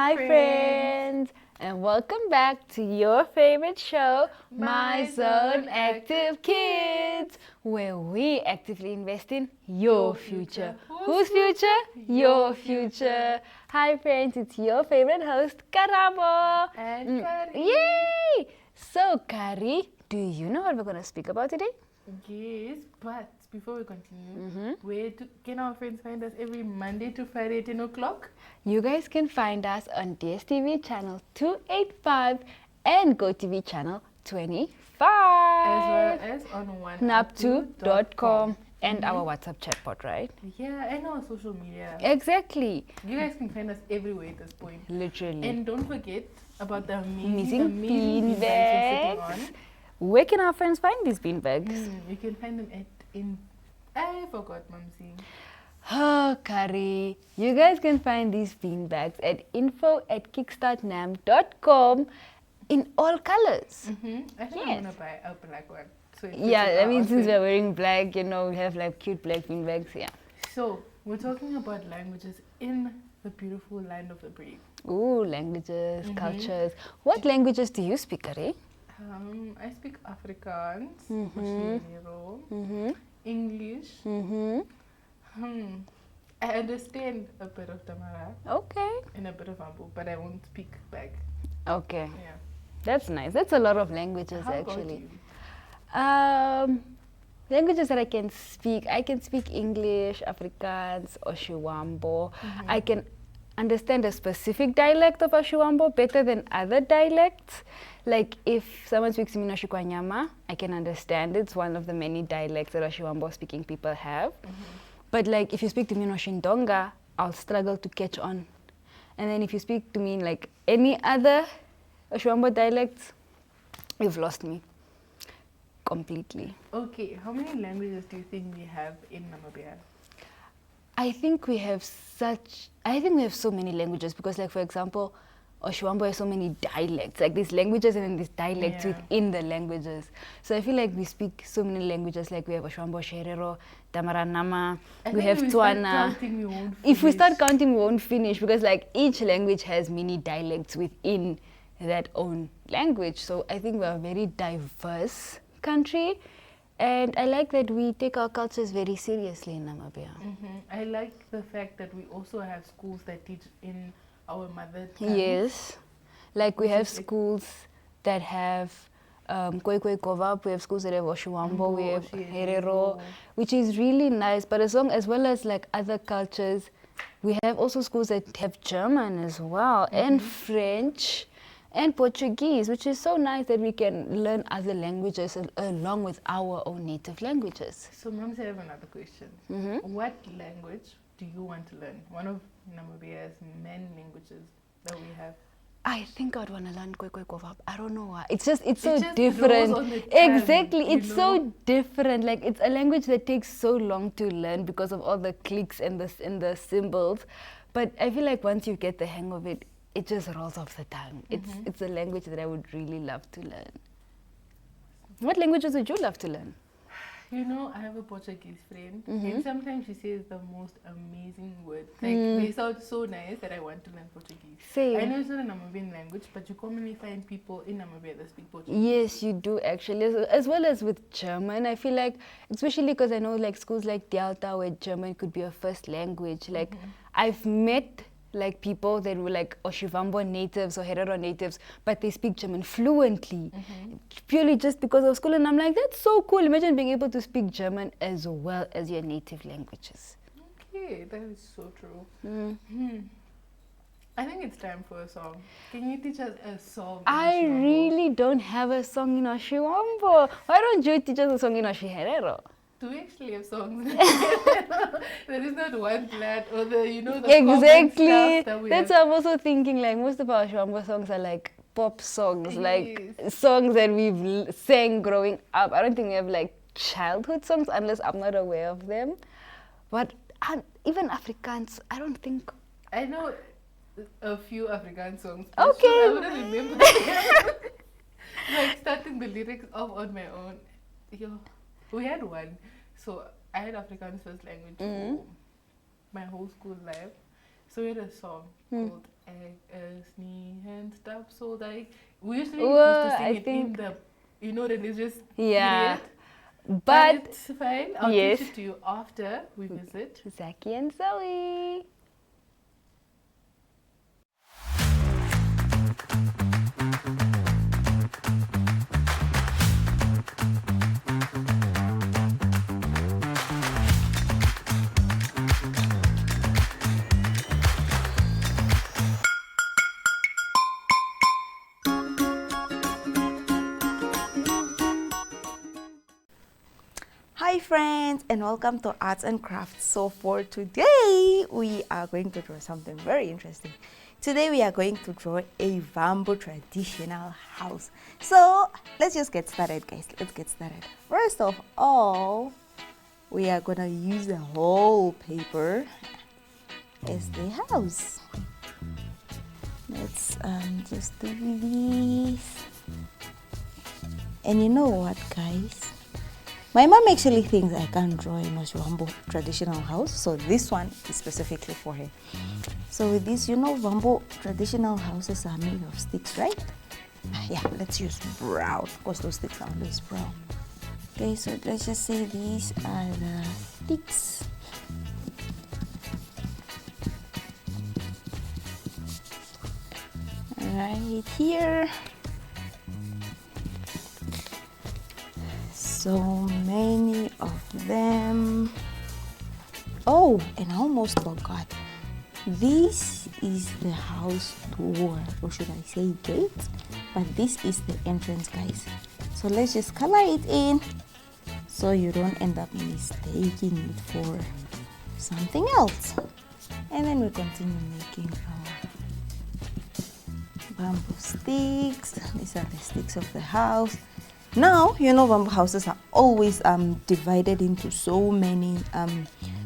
Hi friends, and welcome back to your favorite show, My Zone Active Kids, where we actively invest in your future. Whose future? Your future. Hi friends, it's your favorite host, Karamo. And Kari. Yay! So Kari, do you know what we're going to speak about today? Yes, but before we continue, where can our friends find us every Monday to Friday at 10 o'clock? You guys can find us on Dstv channel 285 and Gotv channel 25. As well as on Naptu.com and our WhatsApp chatbot, right? Yeah, and our social media. Exactly. You guys can find us everywhere at this point. Literally. And don't forget about the Amazing amazing beanbags we're sitting on. Where can our friends find these beanbags? You can find them I forgot, Mamsi. Oh, Kari. You guys can find these beanbags at info@kickstartnam.com in all colors. I think I'm going to buy a black one. So Yeah, I mean, since we're wearing black, we have like cute black beanbags, yeah. So, we're talking about languages in the beautiful land of the brave. Ooh, languages, cultures. What languages do you speak, Kari? I speak Afrikaans, English. I understand a bit of Tamara. Okay. And a bit of Ambu, but I won't speak back. Okay. Yeah. That's nice. That's a lot of languages, How actually. About you? Languages that I can speak English, Afrikaans, Oshiwambo. I can understand a specific dialect of Oshiwambo better than other dialects. Like if someone speaks to me in Oshikwanyama, I can understand it. It's one of the many dialects that Oshiwambo speaking people have. But like if you speak to me in Oshindonga, I'll struggle to catch on. And then if you speak to me in like any other Oshiwambo dialects, you've lost me completely. Okay, how many languages do you think we have in Namibia? I think we have so many languages because, like, for example, Oshiwambo has so many dialects, like these languages and then these dialects within the languages. So I feel like we speak so many languages, like we have Oshiwambo, Sherero, Damaranama, we have Tswana. If we start counting, we won't finish because like each language has many dialects within that own language. So I think we're a very diverse country. And I like that we take our cultures very seriously in Namibia. I like the fact that we also have schools that teach in our mother tongue. Yes. Like we have schools that have Gotv, we have schools that have Oshiwambo, we have Herero, which is really nice. But as well as like other cultures, we have also schools that have German as well, and French, and Portuguese, which is so nice that we can learn other languages along with our own native languages. So, Moms, I have another question. What language do you want to learn? One of Namibia's main languages that we have. I think I'd want to learn Gotv. I don't know why. It's so different. Rolls on the tongue, Exactly. It's so different. Like it's a language that takes so long to learn because of all the clicks and the symbols. But I feel like once you get the hang of it, it just rolls off the tongue. It's a language that I would really love to learn. What languages would you love to learn? You know, I have a Portuguese friend, and sometimes she says the most amazing words. Like, they sound so nice that I want to learn Portuguese. Same. I know it's not a Namibian language, but you commonly find people in Namibia that speak Portuguese. Yes, you do actually. As well as with German, I feel like, especially because I know like schools like Delta where German could be a first language. Like, I've met like people that were like Oshiwambo natives or Herero natives, but they speak German fluently, purely just because of school. And I'm like, that's so cool. Imagine being able to speak German as well as your native languages. Okay, that is so true. I think it's time for a song. Can you teach us a song? I really don't have a song in Oshiwambo. Why don't you teach us a song in Oshiherero? Do we actually have songs? There is not one flat or the exactly. Stuff that That's what I'm also thinking. Like most of our Oshiwambo songs are like pop songs, like songs that we've sang growing up. I don't think we have like childhood songs unless I'm not aware of them. But even Afrikaans, I don't think. I know a few Afrikaans songs. Okay. I wouldn't remember them. Like starting the lyrics off on my own. We had one. So I had Afrikaans first language for my whole school life. So we had a song called Egg as me and stuff. So like we usually Well, used to sing I it in think- the religious Yeah. period. But It's fine. I'll yes. teach it to you after we visit. Zaki and Zoe. Hi friends, and welcome to Arts and Crafts. So for today we are going to draw something very interesting. Today we are going to draw a Vambo traditional house. So let's just get started, guys. Let's get started. First of all, we are gonna use the whole paper as the house. Let's just do this. And you know what, guys? My mom actually thinks I can't draw a Vambo traditional house, so this one is specifically for her. So with this, you know, Vambo traditional houses are made of sticks, right? Yeah, let's use brown, because those sticks are always brown. Okay, so let's just say these are the sticks. Right here. So many of them. Oh, and I almost forgot. This is the house door, or should I say gate? But this is the entrance, guys. So let's just color it in so you don't end up mistaking it for something else. And then we continue making our bamboo sticks. These are the sticks of the house. Now, you know, bamboo houses are always divided into so many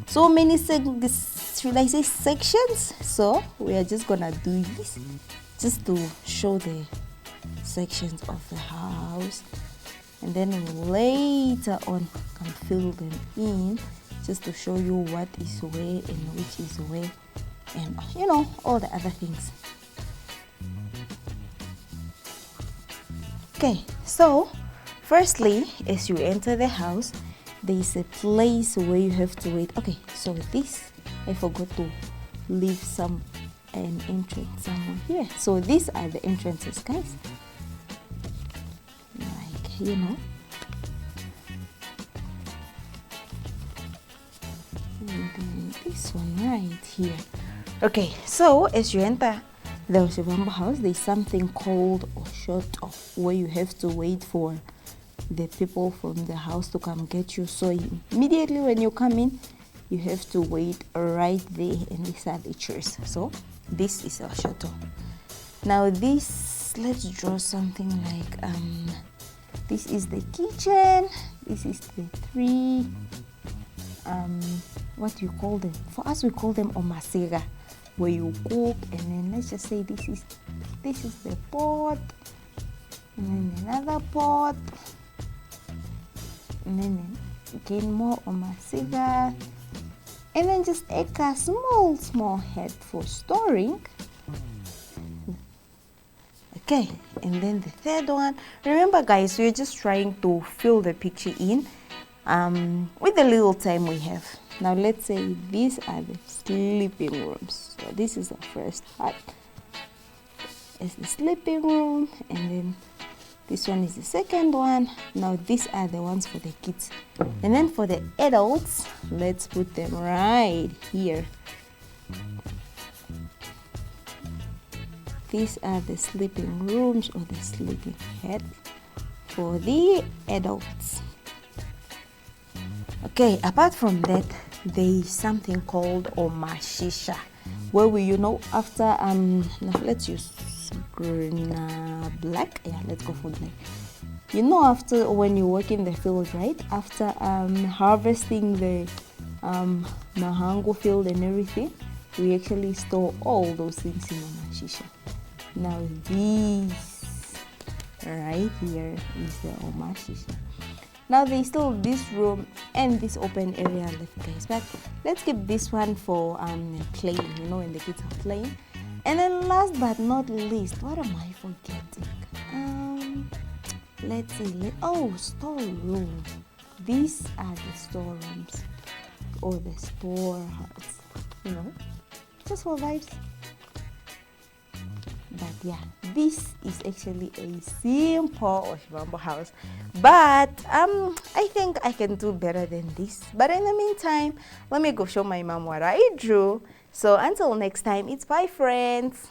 should I say sections? So we are just gonna do this just to show the sections of the house, and then later on can fill them in just to show you what is where and which is where, and you know, all the other things. Okay, so firstly, as you enter the house, there is a place where you have to wait. Okay, so this, I forgot to leave an entrance somewhere here. So these are the entrances, guys. Like, you know. And then this one right here. Okay, so as you enter the Bambo house, there's something called Oshoto, where you have to wait for the people from the house to come get you. So immediately when you come in, you have to wait right there, and these are the chairs. So this is our shuttle. Now this, let's draw something like this is the kitchen. This is the three what do you call them? For us, we call them omasega, where you cook. And then let's just say this is the pot, and then another pot. And then again more omasega, and then just a small head for storing. Okay, and then the third one. Remember, guys, we're just trying to fill the picture in with the little time we have. Now let's say these are the sleeping rooms. So this is the first part. It's the sleeping room, and then this one is the second one. Now these are the ones for the kids. And then for the adults, let's put them right here. These are the sleeping rooms, or the sleeping head for the adults. Okay, apart from that, there is something called omashisha, where we, you know, after now let's use black. Yeah, let's go for black. You know, after when you work in the field, right? After harvesting the mahango field and everything, we actually store all those things in omashisha. Now this right here is the omashisha. Now there's still this room and this open area left, guys. But let's keep this one for playing, when the kids are playing. And then last but not least, what am I forgetting? Let's see. Storeroom. These are the storerooms or the storehouse. Just for vibes. But yeah, this is actually a simple Oshibambo house. But I think I can do better than this. But in the meantime, let me go show my mom what I drew. So until next time, it's bye, friends.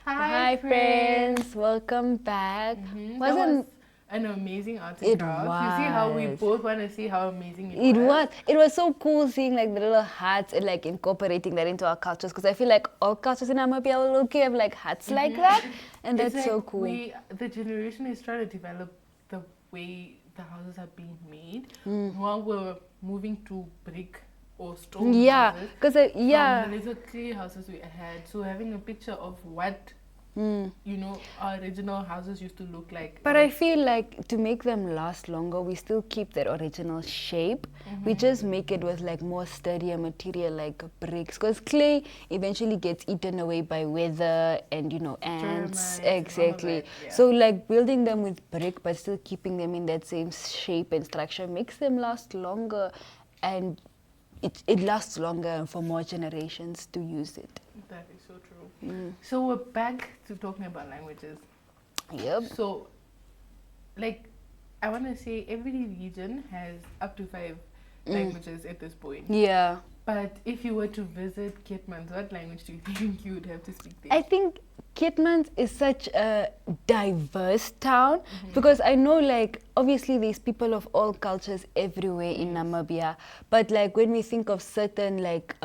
Hi friends, welcome back. That was an amazing art and craft. You see how we both want to see how amazing it was. It was so cool seeing like the little hats and like incorporating that into our cultures, because I feel like all cultures in Namibia will okay have like hats like that, and that's like so cool. The generation is trying to develop the way the houses are being made while we're moving to brick or stone houses. Because from the little clay houses we had. So having a picture of what our original houses used to look like. But I feel like to make them last longer, we still keep that original shape. We just make it with like more sturdier material like bricks, because clay eventually gets eaten away by weather and ants. Exactly. So like building them with brick but still keeping them in that same shape and structure makes them last longer, and it lasts longer and for more generations to use it. That is so true. So we're back to talking about languages. Yep. So, like, I want to say every region has up to 5 languages at this point. Yeah. But if you were to visit Keetmans, what language do you think you would have to speak there? I think Keetmans is such a diverse town, because I know like obviously there's people of all cultures everywhere in Namibia, but like when we think of certain like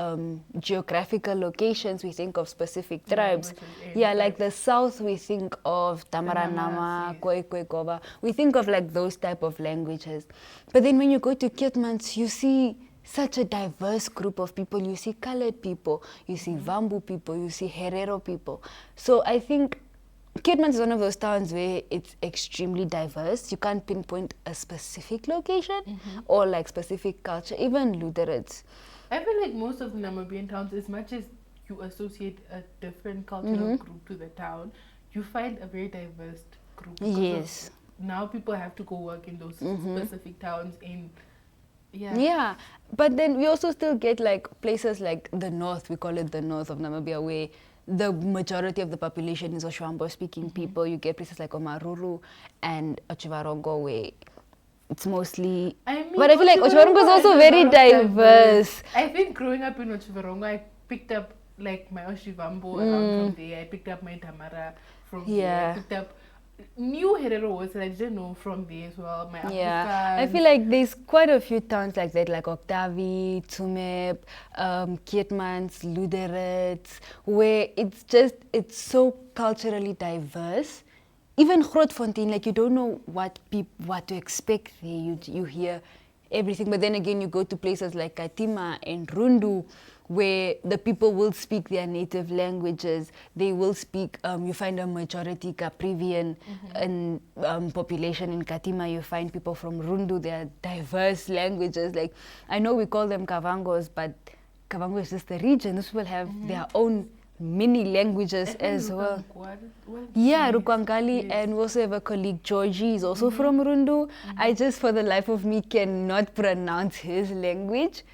geographical locations, we think of specific tribes. Like the south we think of Tamaranama, Khoekhoekhoba. We think of like those type of languages. But then when you go to Keetmans, you see such a diverse group of people. You see colored people, you see Vambu people, you see Herero people. So I think Keetmans is one of those towns where it's extremely diverse. You can't pinpoint a specific location or like specific culture, even Lutherans. I feel like most of the Namibian towns, as much as you associate a different cultural group to the town, you find a very diverse group. Yes. Now people have to go work in those specific towns in... Yeah, but then we also still get like places like the north, we call it the north of Namibia, where the majority of the population is Oshwambo speaking people. You get places like Omaruru and Ochivarongo, where it's mostly... but I feel like Ochivarongo is also very diverse. I think growing up in Ochivarongo, I picked up like my Oshivambo around from there. I picked up my Tamara from there. I picked up new Herero words that I didn't know from there as well. My Afrikaans. I feel like there's quite a few towns like that, like Gotv, Tsumeb, Keetmans, Luderitz, where it's so culturally diverse. Even Grootfontein, like you don't know what to expect there. You hear everything, but then again you go to places like Katima and Rundu, where the people will speak their native languages. They will speak, you find a majority Caprivian population in Katima. You find people from Rundu. They are diverse languages. Like, I know we call them Kavangos, but Kavango is just a region. Those people have their own mini languages as well. Rukwangali, and we also have a colleague, Georgie, is also from Rundu. I just, for the life of me, cannot pronounce his language.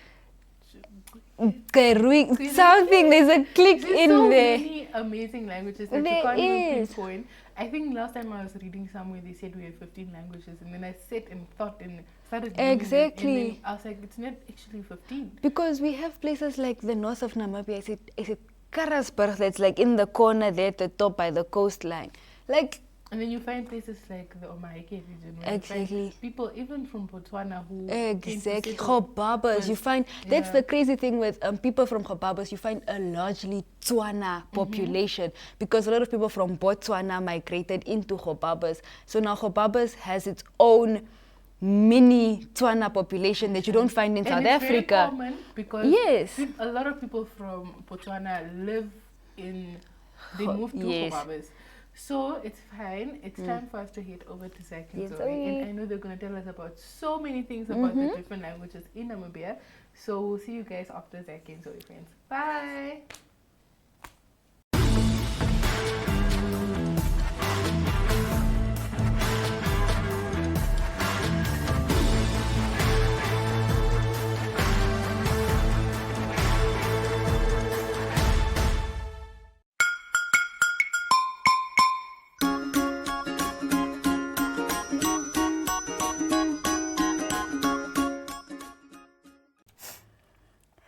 Something, there's a click in so there. Many amazing languages that you can't even pinpoint. I think last time I was reading somewhere they said we had 15 languages, and then I sat and thought and started reading it, and then I was like, it's not actually 15. Because we have places like the north of Namibia. Is it Karasburg, that's like in the corner there at the top by the coastline. Like, And then you find places like the Omaheke region. Where Exactly. You find people even from Botswana who came to Exactly. settle. Gobabas. You find that's Yeah. the crazy thing with people from Gobabas. You find a largely Tswana population because a lot of people from Botswana migrated into Gobabas. So now Gobabas has its own mini Tswana population that you don't find in And South it's Africa. very common because Yes. a lot of people from Botswana live in. They moved to yes. Gobabas. So it's fine. It's time for us to head over to Zach and Yes, Zoe. Zoe. And I know they're going to tell us about so many things about the different languages in Namibia. So we'll see you guys after Zach and Zoe, friends. Bye.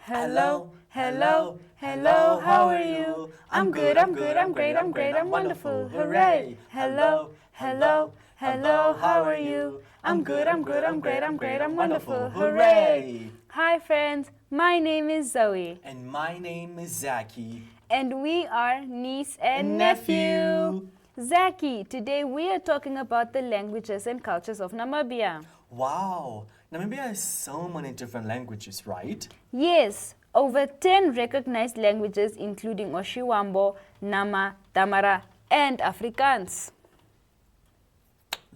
Hello, hello, hello, how are you? I'm good, I'm good, I'm great, I'm great, I'm wonderful, hooray! Hello, hello, hello, how are you? I'm good, I'm good, I'm great, I'm great, I'm wonderful, hooray! Hi friends, my name is Zoe. And my name is Zachy. And we are niece and nephew. Zaki, today we are talking about the languages and cultures of Namibia. Wow, Namibia has so many different languages, right? Yes, over 10 recognized languages including Oshiwambo, Nama, Damara, and Afrikaans.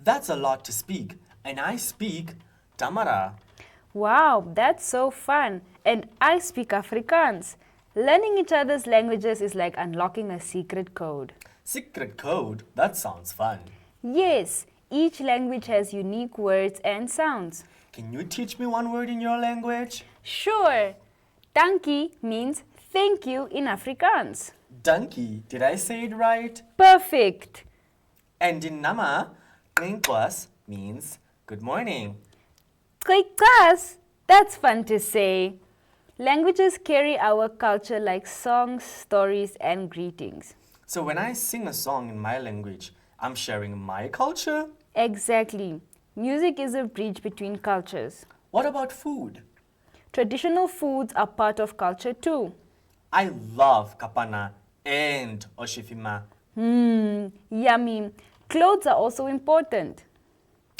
That's a lot to speak, and I speak Tamara. Wow, that's so fun. And I speak Afrikaans. Learning each other's languages is like unlocking a secret code. Secret code? That sounds fun. Yes, each language has unique words and sounds. Can you teach me one word in your language? Sure. Dankie means thank you in Afrikaans. Donkey, did I say it right? Perfect. And in Nama, Klinkwas means good morning. Krikas, that's fun to say. Languages carry our culture like songs, stories, and greetings. So when I sing a song in my language, I'm sharing my culture? Exactly. Music is a bridge between cultures. What about food? Traditional foods are part of culture too. I love kapana and oshifima. Yummy. Clothes are also important.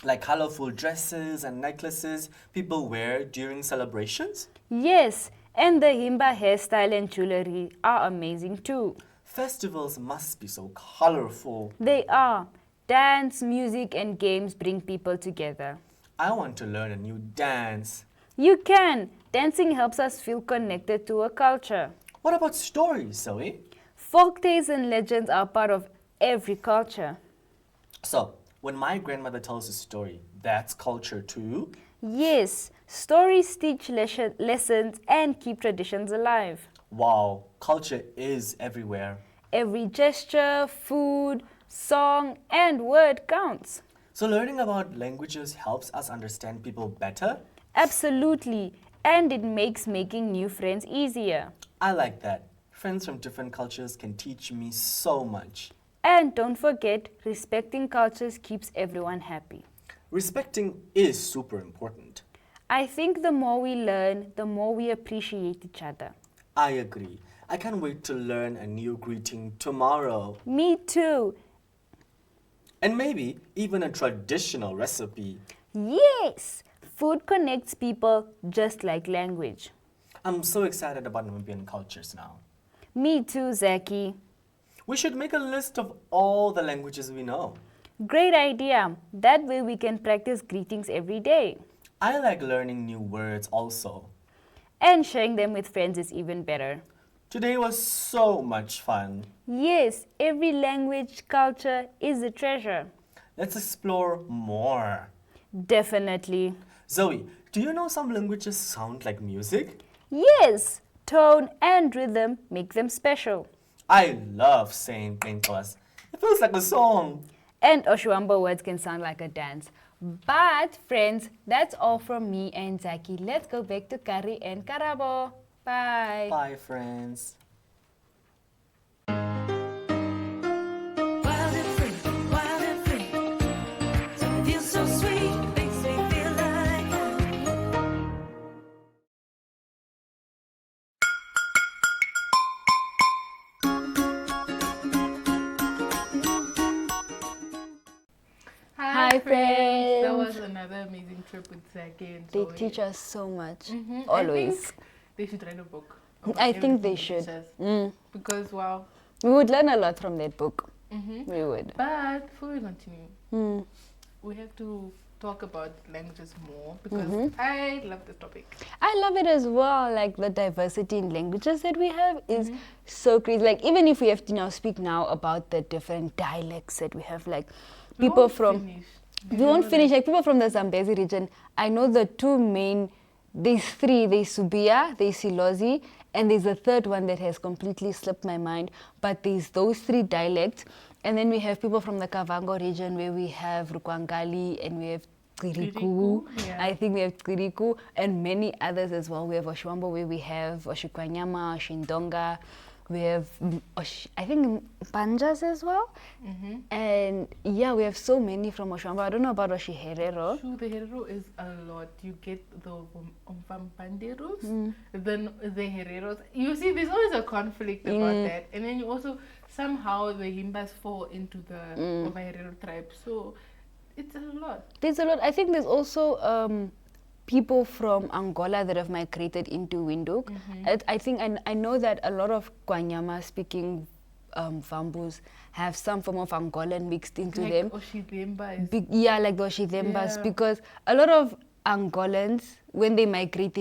Like colorful dresses and necklaces people wear during celebrations? Yes, and the Himba hairstyle and jewelry are amazing too. Festivals must be so colorful. They are. Dance, music, and games bring people together. I want to learn a new dance. You can. Dancing helps us feel connected to a culture. What about stories, Zoe? Folktales and legends are part of every culture. So, when my grandmother tells a story, that's culture too? Yes, stories teach lessons and keep traditions alive. Wow, culture is everywhere. Every gesture, food, song, and word counts. So, learning about languages helps us understand people better? Absolutely, and it makes making new friends easier. I like that. Friends from different cultures can teach me so much. And don't forget, respecting cultures keeps everyone happy. Respecting is super important. I think the more we learn, the more we appreciate each other. I agree. I can't wait to learn a new greeting tomorrow. Me too. And maybe even a traditional recipe. Yes! Food connects people just like language. I'm so excited about Namibian cultures now. Me too, Zaki. We should make a list of all the languages we know. Great idea. That way we can practice greetings every day. I like learning new words also. And sharing them with friends is even better. Today was so much fun. Yes, every language, culture is a treasure. Let's explore more. Definitely. Zoe, do you know some languages sound like music? Yes, tone and rhythm make them special. I love saying Klinkwas. It feels like a song. And Oshiwambo words can sound like a dance. But friends, that's all from me and Zaki. Let's go back to Kari and Karabo. Bye. Bye, friends. Wild and free, Bye, friends. That was another amazing trip with Zaki and They Zoe. teach us so much. I Always. think they should write a book. about I think they everything should. teach us. Mm. Because, wow. We would learn a lot from that book. We would. But before we continue, Mm. we have to talk about languages more because I love this topic. I love it as well. Like the diversity in languages that we have is so crazy. Like even if we have to now speak now about the different dialects that we have, like We people won't from finish. we won't finish. Like people from the Zambezi region. I know the two main. There's three. There's Subia, there's Silozi, and there's a third one that has completely slipped my mind. But there's those three dialects. And then we have people from the Kavango region where we have Rukwangali and we have Tsiriku. Tsiriku, yeah. I think we have Tsiriku and many others as well. We have Oshiwambo where we have Oshikwanyama, Oshindonga. We have, I think, Panjas as well. And yeah, we have so many from Oshiwambo. I don't know about Oshiherero. True, the Herero is a lot. You get the Omvampanderos, then the Hereros. You see, there's always a conflict about that. And then you also, somehow the Himbas fall into the Herero tribe. So it's a lot. There's a lot. I think there's also people from Angola that have migrated into Windhoek. I think I know that a lot of Kwanyama speaking Vambus have some form of Angolan mixed into Like them. Oshidemba is Like the Oshidembas, Yeah. because a lot of Angolans, when they migrate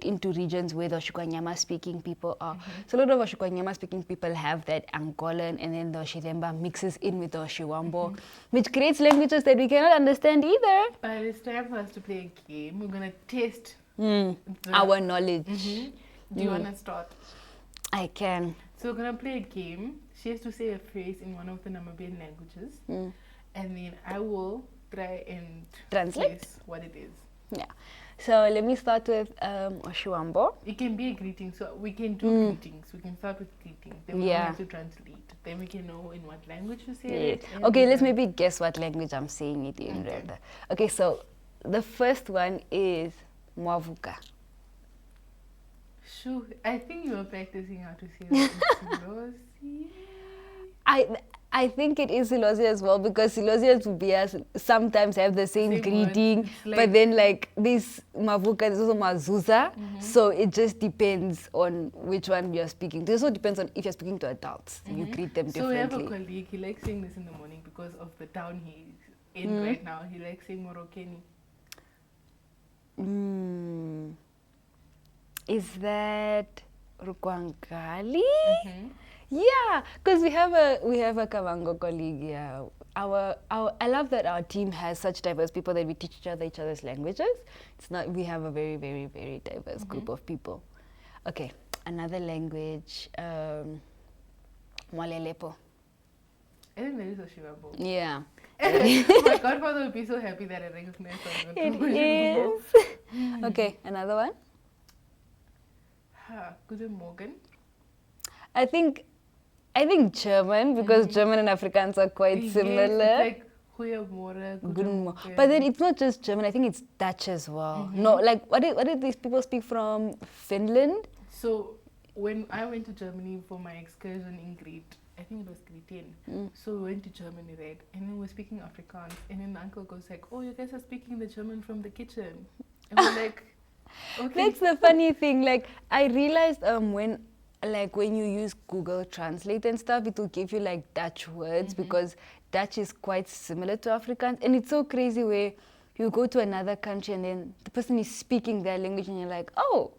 into regions where the Oshikwanyama speaking people are. So a lot of Oshikwanyama speaking people have that Angolan, and then the Oshidemba mixes in with the Oshiwambo, which creates languages that we cannot understand either. But it's time for us to play a game. We're going to test Our knowledge. Do you want to start? I can. So we're going to play a game. She has to say a phrase in one of the Namibian languages. And then I will try and Translate? guess what it is. Yeah. So let me start with Oshiwambo. It can be a greeting. So we can do greetings. We can start with greetings. Then we don't have to translate. Then we can know in what language you say it. and Okay, let's then- maybe guess what language I'm saying it in. Okay. Rather. Okay, so the first one is Mwavuka. Sure. I think you were practicing how to say that in Silozi. I think it is Silozi as well, because Silozi and Subia sometimes have the same Same greeting, words. It's but like- then like this Mavuka, there's also Mazuza, so it just depends on which one you're speaking to. It also depends on if you're speaking to adults, you greet them So we have a differently. colleague, he likes saying this in the morning because of the town he's in right now. He likes saying Morokeni. Is that Rukwangali? Yeah, because we have a Kavango colleague. Yeah, I love that our team has such diverse people that we teach each other's languages. It's not, we have a very, very, very diverse group of people. Okay, another language, Mwalelepo. I think that is Oshiwambo. Yeah, My godfather would be so happy that I recognize it Oshiwambo. is. Okay, another one. Guten Morgen. I think German, because German and Afrikaans are quite Yes, similar. it's like Goeiemorgen, Guten Guten Morgen. Morgen. But then it's not just German, I think it's Dutch as well. No, like what did these people speak from Finland? So when I went to Germany for my excursion in grade, I think it was grade 10. So we went to Germany, right? And then we're speaking Afrikaans. And then the uncle goes like, oh, you guys are speaking the German from the kitchen. And we're like, okay. That's the funny thing. Like I realized when you use Google Translate and stuff, it will give you like Dutch words because Dutch is quite similar to Afrikaans. And it's so crazy where you go to another country and then the person is speaking their language and you're like, oh,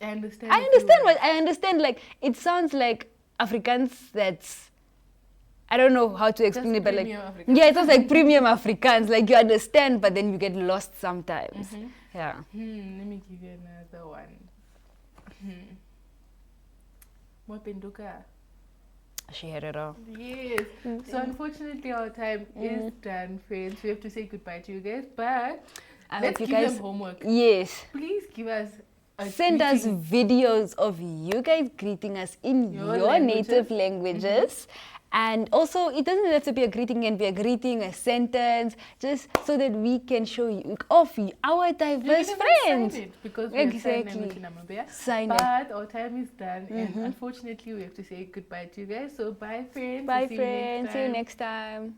I understand. I a few understand words. I understand. Like it sounds like Afrikaans that's, I don't know how to explain Just it, but like, premium Afrikaans. yeah, it sounds like premium Afrikaans. Like you understand, but then you get lost sometimes. Yeah. Let me give you another one. Mwapenduka. Shiherero. Yes. So unfortunately our time is done, friends. We have to say goodbye to you guys, but I let's hope give you guys, them homework. yes, Please give us a send us greeting. videos of you guys greeting us in Your your languages. native languages. And also, it doesn't have to be a greeting, it can be a greeting, a sentence, just so that we can show you off our You diverse can even friends. sign it because we have signed Exactly. language in Namibia. Sign it. But our time is done, and unfortunately, we have to say goodbye to you guys. So bye, friends. Bye, We'll see you next friends. See you time. next time.